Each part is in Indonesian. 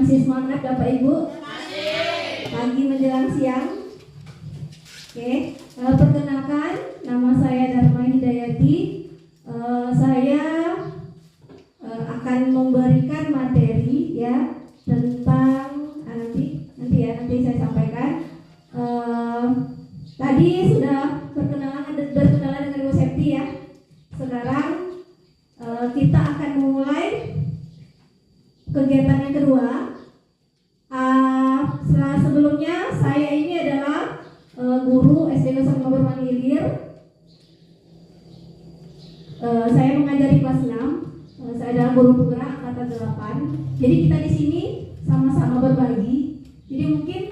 Masih semangat Bapak Ibu? Pagi menjelang siang. Oke, perkenalkan nama saya Dharma Hidayati. Saya akan memberikan materi ya tentang nanti saya sampaikan. Tadi sudah berkenalan dengan Ibu Septi ya. Sekarang kita akan memulai kegiatan yang kedua. Sebelumnya saya ini adalah guru SD Nusa Kambangan Ilir. Saya mengajari kelas 6. Saya adalah guru penggerak angkatan 8. Jadi kita di sini sama-sama berbagi. Jadi mungkin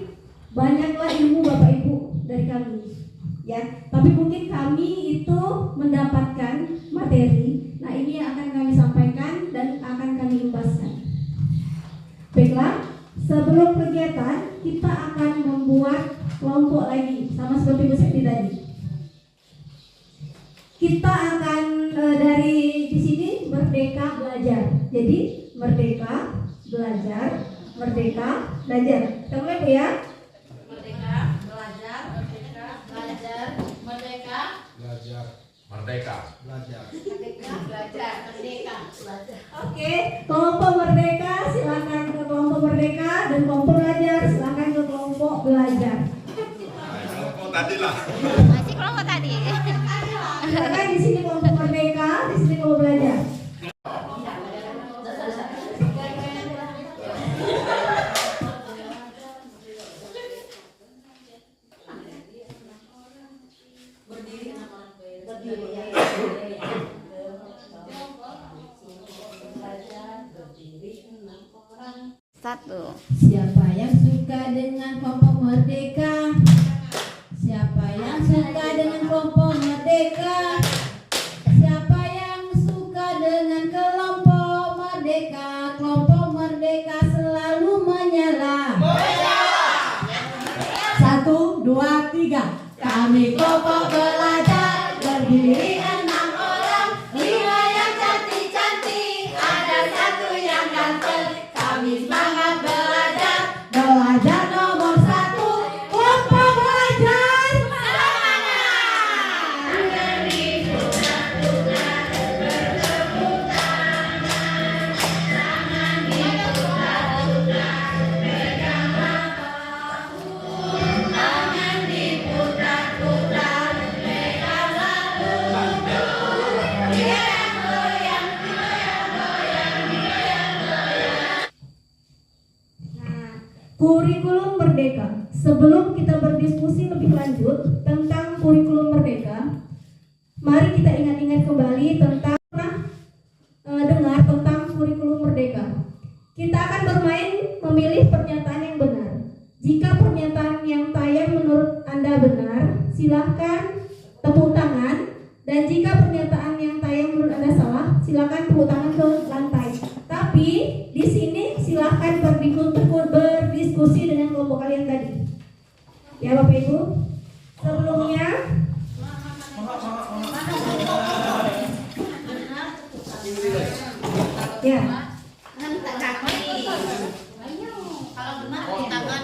banyaklah ilmu Bapak Ibu dari kami. Ya, tapi mungkin kami itu mendapatkan materi. Nah, ini yang akan kami sampaikan dan akan kami lepaskan. Baiklah, sebelum kegiatan kita akan membuat kelompok lagi sama seperti Bu Septi tadi. Kita akan dari di sini merdeka belajar. Jadi merdeka belajar, merdeka belajar. Kita mulai Bu ya. Merdeka belajar, merdeka belajar, merdeka belajar, merdeka belajar, merdeka belajar, merdeka belajar. Oke, kelompok merdeka silakan ke kelompok merdeka dan kelompok belajar silakan ke kelompok belajar. kelompok tadi lah. Masih kelompok tadi. Silakan di sini kelompok merdeka, di sini kelompok belajar. Satu. Siapa yang suka dengan kelompok merdeka? Siapa yang suka dengan kelompok merdeka? Siapa yang suka dengan kelompok merdeka? Kelompok merdeka selalu menyala. 1, 2, 3. Kami kelompok belajar terdiri 6 orang, 5 yang cantik-cantik, ada 1 yang ganteng. Kami semangat belajar, belajar nomor 1, kelompok belajar semangat. Tangan diputar-putar, pegang satu, goyang-goyang, Kurikulum Merdeka. Sebelum kita berdiskusi lebih lanjut tentang kurikulum Merdeka, mari kita ingat-ingat kembali tentang dengar tentang kurikulum Merdeka. Kita akan bermain memilih pernyataan yang benar. Jika pernyataan yang tayang menurut Anda benar, silahkan tepuk tangan. Dan jika pernyataan yang tayang menurut Anda salah, silahkan tepuk tangan ke lantai. Tapi di sini silahkan berdiskusi dengan kelompok kalian tadi. Ya Bapak Ibu. Sebelumnya ya.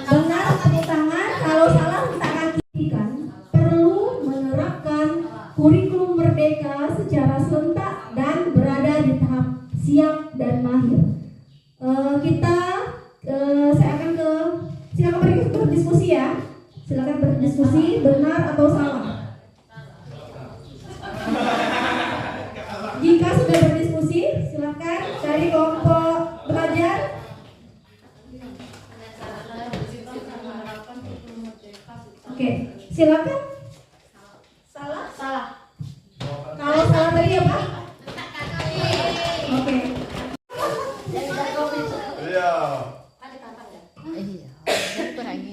Benar tepuk tangan, kalau salah kita akan kirikan. Perlu menerapkan kurikulum Merdeka secara serentak dan berada di tahap siap dan mahir. Saya akan silakan berdiskusi ya. Silakan berdiskusi benar atau salah. Jika sudah berdiskusi, silakan dari kelompok belajar. Oke, silakan. Salah? Salah. Kalau salah tadi apa? Oke. Iya.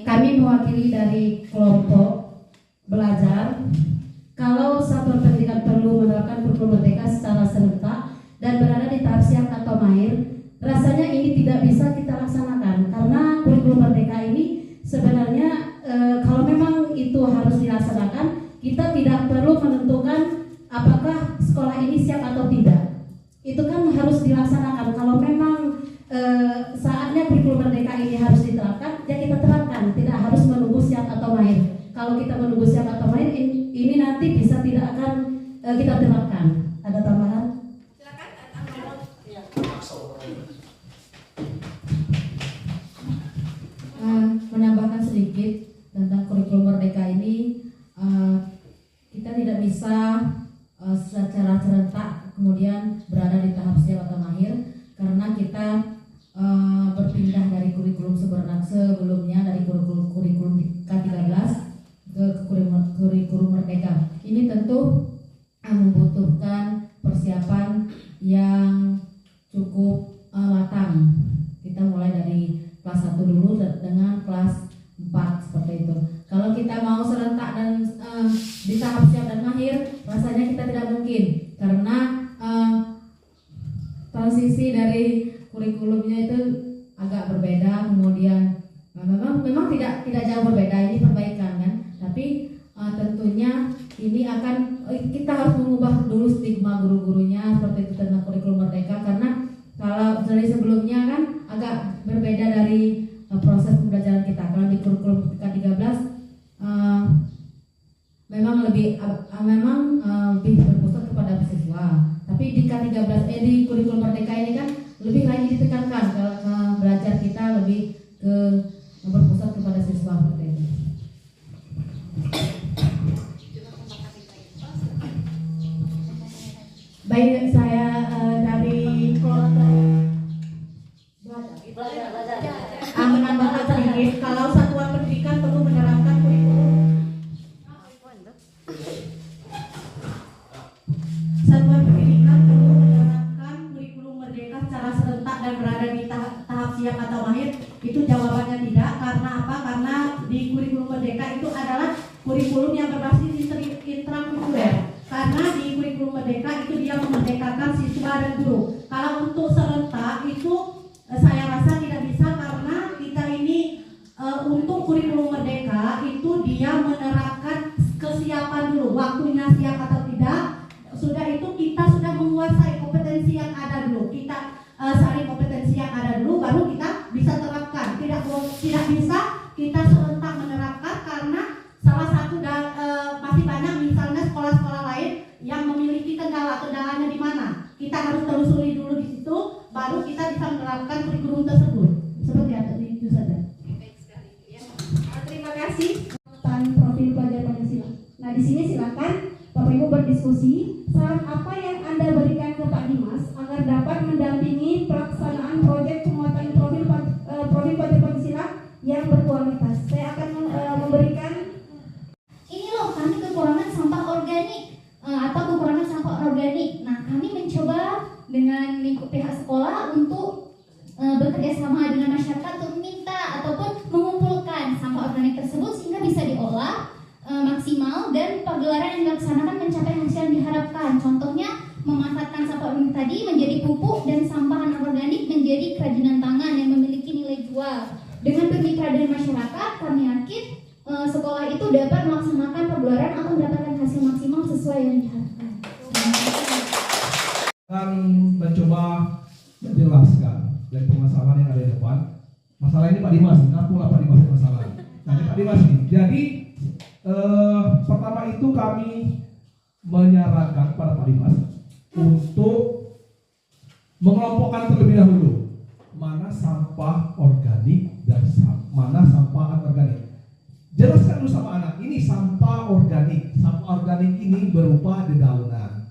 Kami mewakili dari kelompok belajar. Kalau satuan pendidikan perlu menerapkan kurikulum merdeka secara serentak dan berada di tahap siap atau mahir, rasanya ini tidak bisa kita laksanakan karena kurikulum merdeka ini sebenarnya kalau memang itu harus dilaksanakan, kita tidak perlu menentukan apakah sekolah ini siap atau tidak. Itu kan harus dilaksanakan. Kalau memang saatnya kurikulum merdeka ini nanti bisa tidak akan kita terapkan. Ada tambahan? Menambahkan sedikit tentang kurikulum merdeka ini, kita tidak bisa secara serentak kemudian berada di tahap siap atau mahir, karena kita berpindah dari kurikulum sebelumnya dari kurikulum K13 ke kurikulum merdeka. Ini tentu membutuhkan persiapan yang cukup matang. Kita mulai dari kelas 1 dulu dengan kelas 4 seperti itu. Kalau kita mau serentak dan di tahap siap dan mahir, rasanya kita tidak mungkin, karena transisi dari kurikulumnya itu agak berbeda. Kemudian memang tidak jauh berbeda, ini perbaikan kan. Tapi tentunya ini akan kita harus mengubah dulu stigma guru-gurunya seperti itu tentang kurikulum merdeka, karena kalau dari sebelumnya kan agak berbeda dari proses pembelajaran kita. Kalau di kurikulum K13 memang lebih berpusat kepada siswa. Tapi di K13 di kurikulum merdeka ini kan lebih lagi ditekankan ke belajar kita lebih ke berpusat kepada siswa seperti itu. Baik, saya dari menambahkan sedikit, kalau satuan pendidikan perlu menerapkan kurikulum. Satuan pendidikan perlu menerapkan kurikulum merdeka secara serentak dan berada di tahap siap atau mahir. Itu jawabannya tidak. Karena apa? Karena di kurikulum merdeka itu adalah kurikulum yang berbasis intrakurikuler. Karena di kurikulum merdeka itu dia memerdekakan siswa dan guru. Kalau untuk serentak itu saya rasa tidak bisa, karena kita ini untuk kurikulum merdeka itu dia menerapkan kesiapan dulu, waktunya siap atau tidak. Sudah itu kita sudah menguasai kompetensi yang ada dulu. Kita saling kompetensi yang ada dulu, baru kita bisa terapkan. Tidak bisa kita serentak menerapkan, karena salah satu masih banyak misalnya sekolah-sekolah lain yang memiliki kendalanya di mana. Kita harus telusuri dulu di situ, baru kita bisa menerapkan kurikulum tersebut. Seperti itu saja. Terima kasih profil pelajar Pancasila. Nah, di sini silakan Bapak Ibu berdiskusi. Saran apa yang Anda berikan ke Pak Dimas agar dapat mendampingi pelaksanaan proyek penguatan profil pelajar Pancasila yang berkualitas? Saya akan memberikan. Ini loh, kami kekurangan sampah organik atau kekurangan sampah organik. Nah, kami mencoba dengan lingkup pihak sekolah untuk bekerja sama dengan masyarakat untuk meminta ataupun mengumpulkan sampah organik tersebut sehingga bisa diolah maksimal dan pagelaran yang dilaksanakan mencapai hasil yang diharapkan. Contohnya memanfaatkan sampah organik tadi menjadi pupuk dan sampah anorganik menjadi kerajinan tangan yang memiliki nilai jual. Dengan bermitra dengan masyarakat, kami yakin sekolah itu dapat melaksanakan pagelaran atau mendapatkan hasil maksimal sesuai yang diharapkan. Akan mencoba menjelaskan dari permasalahan yang ada di depan. Masalah ini Pak Dimas, ngakulah Pak Dimas masalah. Nah, ini Pak Dimas nih. Jadi pertama itu kami menyarankan kepada Pak Dimas untuk mengelompokkan terlebih dahulu mana sampah organik dan mana sampah anorganik. Jelaskan dulu sama anak, ini sampah organik. Sampah organik ini berupa dedaunan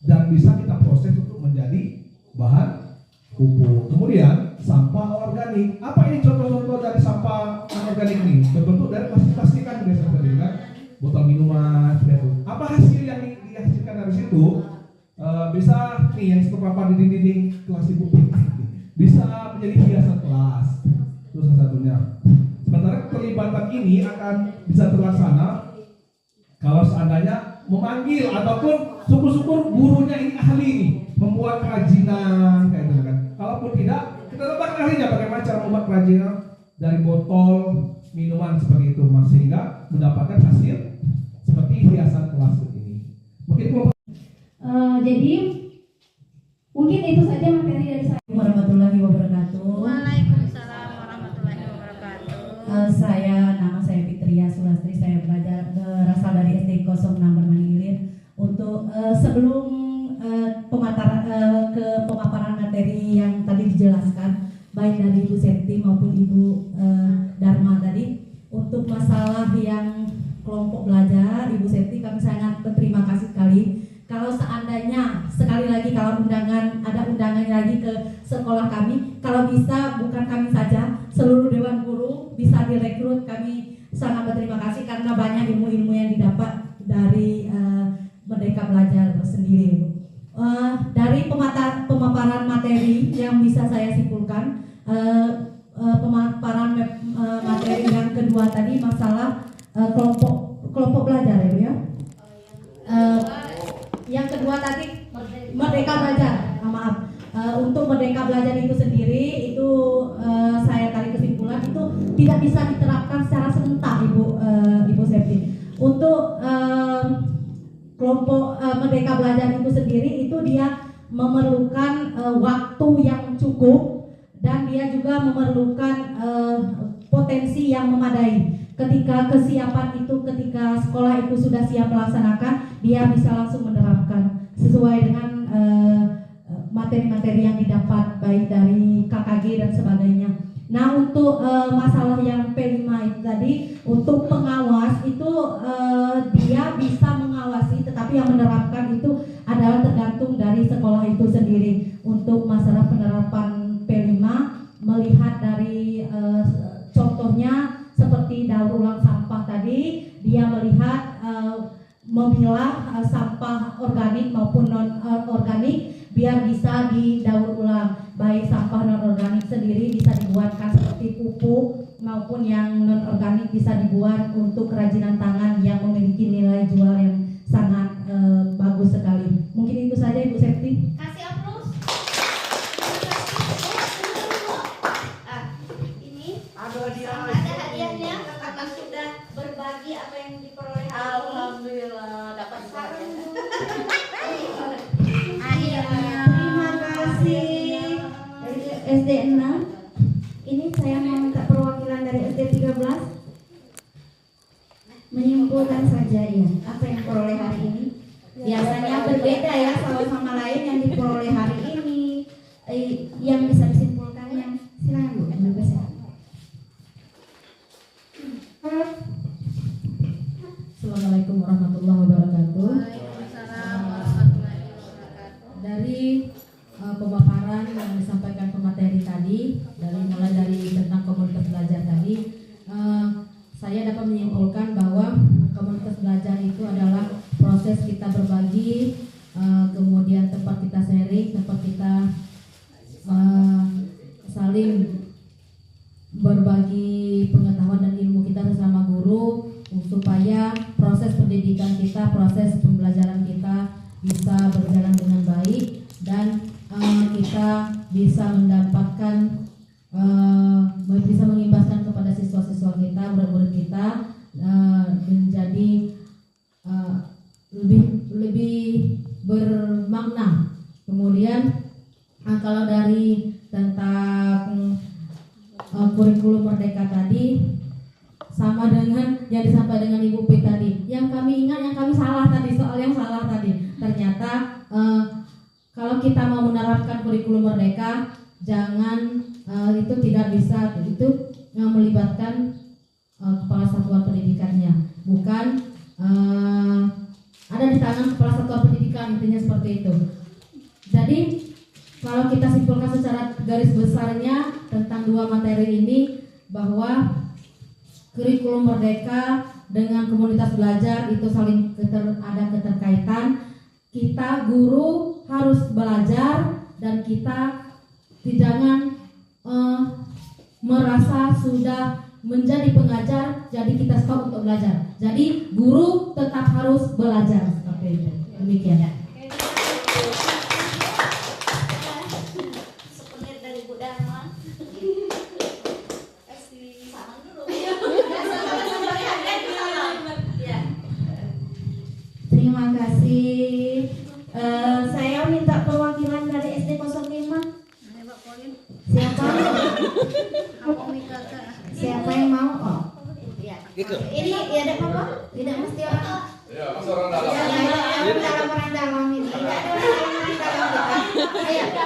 dan bisa kita proses untuk menjadi bahan pupuk. Kemudian sampah organik, apa ini contoh-contoh dari sampah anorganik ini? Berbentuk dari plastik kan biasa kan, botol minuman, seperti. Apa hasil yang dihasilkan dari situ? Bisa nih yang terpapar di dinding kelas ibu, bisa menjadi hiasan kelas. Terus satunya. Sementara keterlibatan ini akan bisa terlaksana kalau seandainya memanggil ataupun syukur-syukur gurunya ini ahli nih, membuat kerajinan kayak gitu kan. Kalaupun tidak, kita dapat ahlinya bagaimana cara membuat kerajinan dari botol minuman seperti itu, sehingga mendapatkan hasil seperti hiasan kelas ini. Mungkin Jadi mungkin itu saja materi dari saya. Warahmatullahi wabarakatuh. Waalaikumsalam warahmatullahi wabarakatuh. Nama saya Fitria Sulastri. Saya berasal dari SD 06 Bermani Ilir untuk sebelum pemaparan materi yang tadi dijelaskan baik dari Ibu Septi maupun Ibu Dharma tadi untuk masalah yang kelompok belajar Ibu Septi, kami sangat berterima kasih sekali. Kalau seandainya sekali lagi kalau ada undangan lagi ke sekolah kami, kalau bisa bukan kami saja, seluruh dewan guru bisa direkrut, kami sangat berterima kasih karena banyak ilmu-ilmu yang didapat dari Merdeka Belajar sendiri, Bu. Dari pemaparan materi yang bisa saya simpulkan, pemaparan materi yang kedua tadi masalah kelompok belajar ya, Bu ya. Yang kedua tadi Merdeka Belajar, untuk Merdeka Belajar itu sendiri itu saya tarik kesimpulan itu tidak bisa diterapkan secara serentak, Ibu Septi. Untuk kelompok Merdeka Belajar itu sendiri itu dia memerlukan waktu yang cukup dan dia juga memerlukan potensi yang memadai. Ketika kesiapan itu, ketika sekolah itu sudah siap melaksanakan, dia bisa langsung menerapkan sesuai dengan materi-materi yang didapat baik dari KKG dan sebagainya. Nah, untuk masalah yang P5 itu tadi, untuk pengawas itu dia bisa mengawasi, tetapi yang menerapkan itu adalah tergantung dari sekolah itu sendiri. Untuk masalah penerapan P5, melihat dari contohnya seperti daur ulang sampah tadi, dia melihat memilah sampah organik maupun non organik biar bisa didaur ulang. Baik sampah non organik sendiri bisa dibuatkan seperti pupuk maupun yang non organik bisa dibuat untuk kerajinan tangan yang memiliki nilai jual yang sangat bagus sekali. Mungkin itu saja Ibu Septi. Kasih aplaus. Ini ada hadiahnya karena sudah berbagi apa yang diperoleh hari ini. Alhamdulillah dapat Sarung. Akhirnya. Terima kasih dari SD 6. Ini saya mau minta perwakilan dari SD 13 menyimpulkan saja ya apa yang diperoleh hari ini. Biasanya berbeda ya satu sama lain yang diperoleh hari ini. Yang bisa disimpulkan yang silakan Bu, bebas ya. Assalamualaikum warahmatullahi wabarakatuh. Waalaikumsalam warahmatullahi wabarakatuh. Dari pemaparan yang disampaikan pemateri tadi, mulai dari tentang komunitas belajar tadi, saya dapat menyimpulkan bahwa komunitas belajar itu adalah proses kita berbagi, kemudian tempat kita sharing, tempat kita saling berbagi pengetahuan dan ilmu kita bersama guru, supaya proses pendidikan kita, proses pembelajaran kita bisa berjalan dengan baik dan kita bisa mendapatkan, bisa mengimbaskan kepada siswa-siswa kita, murid-murid kita menjadi lebih bermakna. Kemudian kalau dari tentang kurikulum Merdeka tadi sama dengan yang disampaikan dengan Ibu P tadi. Yang kami ingat, yang kami salah tadi, soal yang salah tadi. Ternyata kalau kita mau menerapkan kurikulum Merdeka, jangan itu tidak bisa itu melibatkan kepala satuan pendidikannya, bukan ada di tangan kepala satuan pendidikan, intinya seperti itu. Jadi kalau kita simpulkan secara garis besarnya tentang dua materi ini, bahwa kurikulum Merdeka dengan komunitas belajar itu saling ada keterkaitan. Kita guru harus belajar dan kita jangan merasa sudah menjadi pengajar jadi kita stop untuk belajar. Jadi guru tetap harus belajar, seperti itu. Demikian. Sepenir dari Bu Dharma. Kasih salam dulu. Ya. Terima kasih. Saya minta perwakilan dari SD 05. Ini Pak Polin. Siapa? Aku Mika ke. Siapa yang mau? Oh. Ya. Ini ya ada apa? Tidak mesti orang. Ya. Mas orang dalam. Orang dalam ini. Nggak ada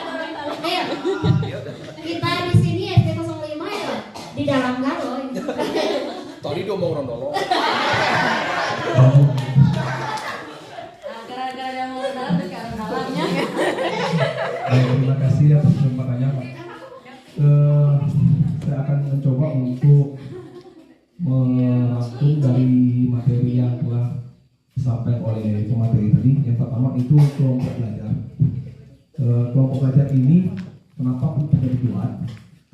orang dalam kita. Ayo. Kita di sini SD 05 ya. Di dalam galo. Tadi dia mau orang dolo. Gara-gara yang mau dalam sekarang dalamnya. Terima kasih atas kesempatannya Pak. Saya akan mencoba untuk merangkum dari materi yang telah disampaikan oleh pemateri tadi. Yang pertama itu kelompok belajar. Kelompok belajar ini kenapa penting dibuat?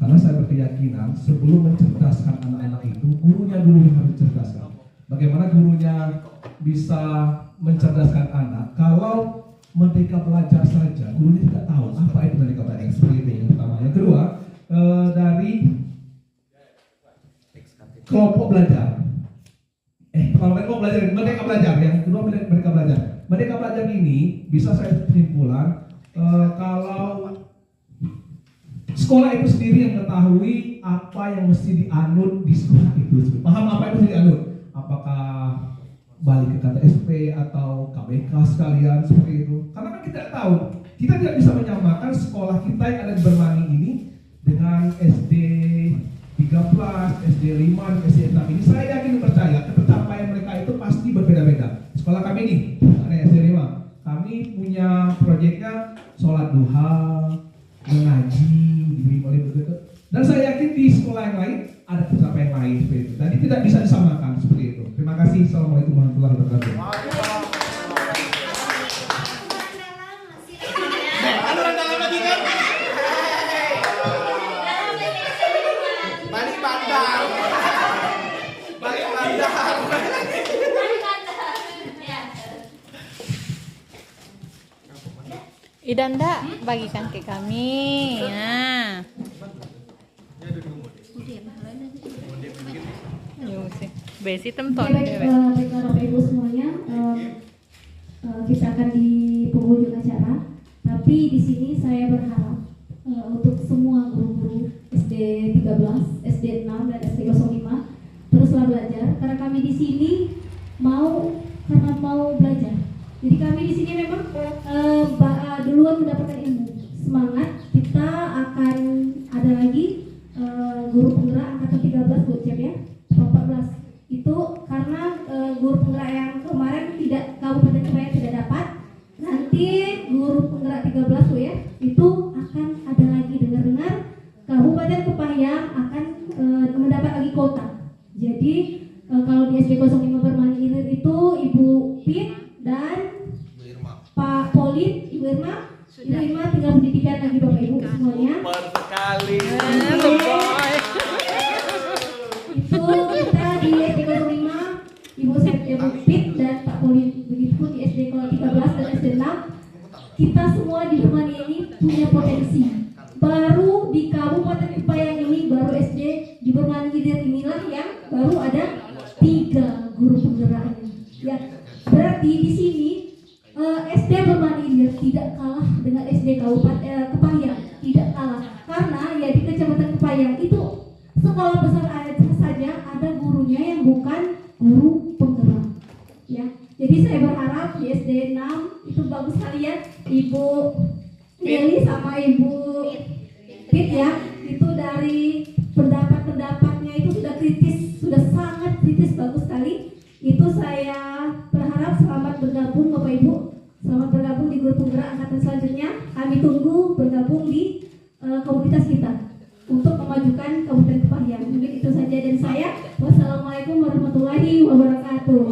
Karena saya berkeyakinan sebelum mencerdaskan anak-anak itu, gurunya dulu yang harus dicerdaskan. Bagaimana gurunya bisa mencerdaskan anak kalau Merdeka Belajar saja, gurunya tidak tahu apa itu Merdeka Belajar. Seperti itu yang pertama. Yang kedua, dari kelompok belajar. Merdeka Belajar. Yang kedua Merdeka Belajar. Merdeka Belajar ini bisa saya simpulkan kalau sekolah itu sendiri yang mengetahui apa yang mesti dianut di sekolah itu. Paham apa yang mesti dianut? Apakah balik ke KTSP atau KBK sekalian seperti itu? Karena kan kita tidak tahu. Kita tidak bisa menyamakan sekolah kita yang ada di Bermani ini dengan SD 13, SD 5, dan SD 6 ini. Saya yakin dan percaya pencapaian mereka itu pasti berbeda-beda. Sekolah kami ini, ada SD 5. Kami punya proyeknya sholat duha, mengaji, dan saya yakin di sekolah yang lain ada pencapaian lain seperti itu. Jadi tidak bisa disamakan seperti itu. Terima kasih. Assalamualaikum warahmatullahi wabarakatuh. Orang dalam lagi kan? Balik bandar. Balik bandar. Idanda bagikan ke kami. Nah. Besi temton. Baiklah Bapak Ibu semuanya, kita akan di penghujung acara. Tapi di sini saya berharap untuk semua guru-guru SD 13, SD 6 dan SD 05 teruslah belajar karena kami di sini mau belajar. Jadi kami di sini memang duluan mendapatkan ilmu. Semangat, kita akan ada lagi guru penggerak angkatan 13 Bu Cep ya, 14. Itu karena guru penggerak yang kemarin tidak Kabupaten Kebayan tidak dapat. Nanti guru penggerak 13 Bu ya, itu akan ada lagi dengar-dengar Kabupaten Kepahyang akan mendapat lagi kota. Jadi kalau di SD 05 Bermani Ilir itu Ibu Pin dan Pak Polin, Ibu Irma, Ibu Irma tinggal pendidikan lagi Bapak Ibu semuanya. Super sekali. Itu kita di SD 05 Ibu Pin dan Pak Polin, begitu di SD 13 dan SD 6. Kita semua di Bermani ini punya potensi. Baru di Kabupaten Kepahyang ini baru SD di Bermani Ilir inilah yang baru ada 3 guru penggerak ini. Ya, berarti di sini SD Bermani Ilir tidak kalah dengan SD Kabupaten Kepahyang, tidak kalah. Karena ya di Kecamatan Kepahyang itu sekolah besar saja ada gurunya yang bukan guru penggerak. Ya, jadi saya berharap di SD 6 itu bagus kalian Ibu Nelly sama Ibu Pit ya, itu dari pendapat-pendapatnya itu sudah kritis, sudah sangat kritis, bagus sekali. Itu saya berharap selamat bergabung Bapak Ibu, selamat bergabung di grup penggerak angkatan selanjutnya. Kami tunggu bergabung di komunitas kita untuk memajukan Kabupaten Kepahyang. Mungkin itu saja dari saya. Wassalamualaikum warahmatullahi wabarakatuh.